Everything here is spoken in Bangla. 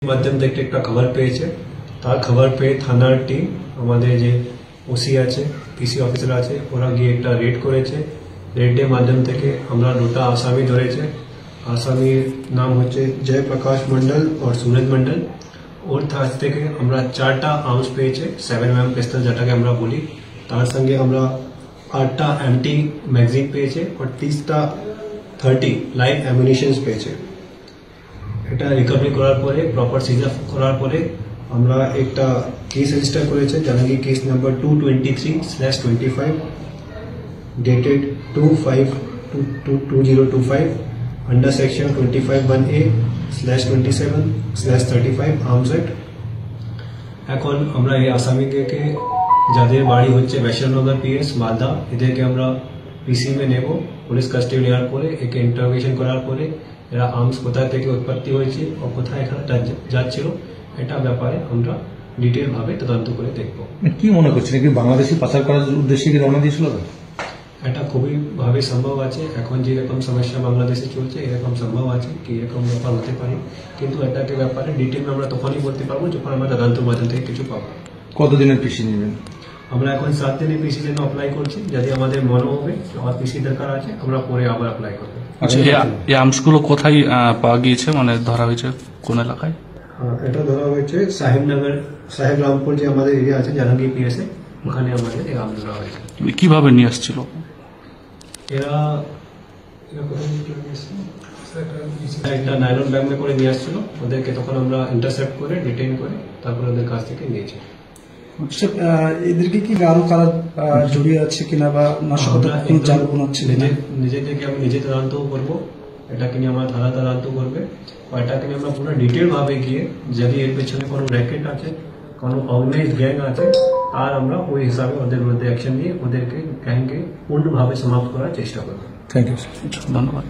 মাধ্যম থেকে একটা খবর পেয়েছে, তার খবর পেয়ে থানার টিম আমাদের যে ওসি আছে, পিসি অফিসার আছে, ওরা গিয়ে একটা রেড করেছে। রেডের মাধ্যম থেকে আমরা দুটা আসামি ধরেছে। আসামির নাম হচ্ছে জয়প্রকাশ মন্ডল আর সুরজ মন্ডল। ওর কাছ থেকে আমরা 4টা আর্মস পেয়েছে, 7mm পিস্তল যেটাকে আমরা বলি। তার সঙ্গে আমরা 8টা এমটি ম্যাগাজিন পেয়েছে আর 30টা 30 লাইভ অ্যামিনিশনস পেয়েছে। এটা রিকভারি করার পরে, প্রপার সিজার করার পরে আমরা একটা কেস রেজিস্টার করেছে, যেটা কি case number 223/25 dated 2/5/2025 under section 25(1A)/27/35 arms act. এখন আমরা এই আসামিকে যাদের বাড়ি হচ্ছে বৈষ্ণবনগর পিএস মালদা, এদেরকে আমরা পিসি মে নেব। পুলিশ কাস্টডি নেওয়ার পরে একে ইন্টারোগেশন করার পরে এরা আর্মস কোথা থেকে উৎপত্তি হয়েছে ও কোথায় এখানে যাচ্ছিল এটা ব্যাপারে আমরা ডিটেল ভাবে তদন্ত করে দেখব। কি মনে করছেন, কি বাংলাদেশি পাচার করার উদ্দেশ্যে কি রওনা দিয়েছিল? এটা খুবই ভাবে সম্ভব আছে। এখন যেরকম সমস্যা বাংলাদেশে চলছে এরকম সম্ভব আছে কি এরকম ব্যাপার হতে পারে, কিন্তু এটাকে ব্যাপারে ডিটেল আমরা তখনই বলতে পারবো যখন আমরা তদন্তের মাধ্যম থেকে কিছু পাবো। কতদিনের পিসি নেবেন? আমরা এখন 7 দিনের পিসি জন্য অ্যাপ্লাই করছি। যদি আমাদের মনে হবে আর পিসি দরকার আছে আমরা পরে আবার অ্যাপ্লাই করবো। আচ্ছা, এই আর্মসগুলো কোথায় পাওয়া গিয়েছে, মানে ধরা হয়েছে কোন এলাকায়? এটা ধরা হয়েছে সাহেবনগর, সাহেবরামপুর যে আমাদের এরিয়া আছে জাহাঙ্গীর পিএসএ, ওখানে আমাদের এই আর্মস ধরা হয়েছে। কিভাবে নিয়ে আসছিল এরা? একটা নাইলন ব্যাগ মে করে নিয়ে আসছিল। ওদেরকে তখন আমরা ইন্টারসেপ্ট করে ডিটেইন করে তারপরে ওদের কাছ থেকে নিয়েছি। এদেরকে কি আরো কারা জড়িয়ে আছে কিনা বা নাশকতার কোনো জাল বোনাচ্ছে? নিজেদেরকে আমি নিজে তদন্ত করবো, এটাকে নিয়ে আমার থানা তদন্ত করবে। এটাকে নিয়ে আমরা পুরো ডিটেল ভাবে গিয়ে যদি এর পেছনে কোনো র্যাকেট আছে, কোনো অর্গানাইজড গ্যাং আছে, আর আমরা ওই হিসাবে ওদের মধ্যে অ্যাকশন নিয়ে ওদেরকে গ্যাংকে পূর্ণভাবে সমাপ্ত করার চেষ্টা করবো। থ্যাংক ইউ, ধন্যবাদ।